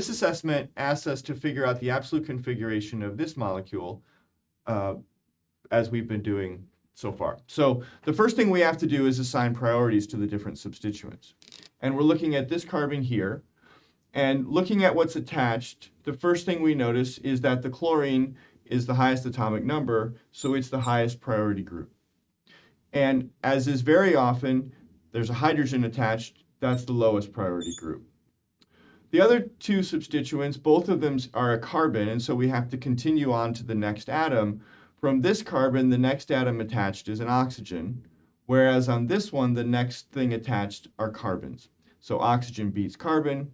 this assessment asks us to figure out the absolute configuration of this molecule as we've been doing so far. So the first thing we have to do is assign priorities to the different substituents. And we're looking at this carbon here. And looking at what's attached, the first thing we notice is that the chlorine is the highest atomic number, so it's the highest priority group. And as is very often, there's a hydrogen attached, that's the lowest priority group. The other two substituents, both of them are a carbon, and so we have to continue on to the next atom. From this carbon, the next atom attached is an oxygen, whereas on this one, the next thing attached are carbons. So oxygen beats carbon,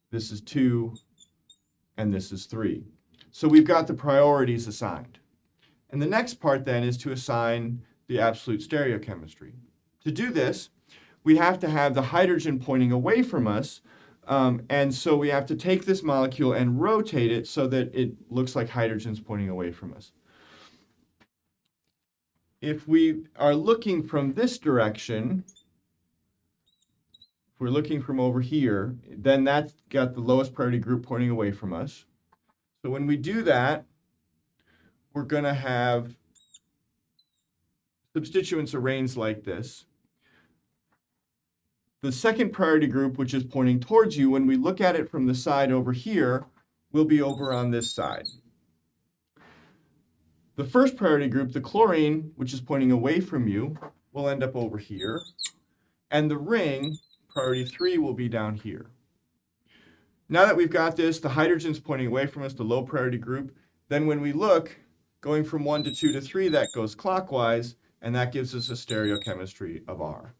this is 2, and this is 3. So we've got the priorities assigned. And the next part then is to assign the absolute stereochemistry. To do this, we have to have the hydrogen pointing away from us, and so we have to take this molecule and rotate it so that it looks like hydrogen's pointing away from us. If we are looking from this direction, if we're looking from over here, then that's got the lowest priority group pointing away from us. So when we do that, we're going to have substituents arranged like this. The second priority group, which is pointing towards you, when we look at it from the side over here, will be over on this side. The first priority group, the chlorine, which is pointing away from you, will end up over here. And the ring, priority 3, will be down here. Now that we've got this, the hydrogen's pointing away from us, the low priority group. Then when we look, going from 1 to 2 to 3, that goes clockwise, and that gives us a stereochemistry of R.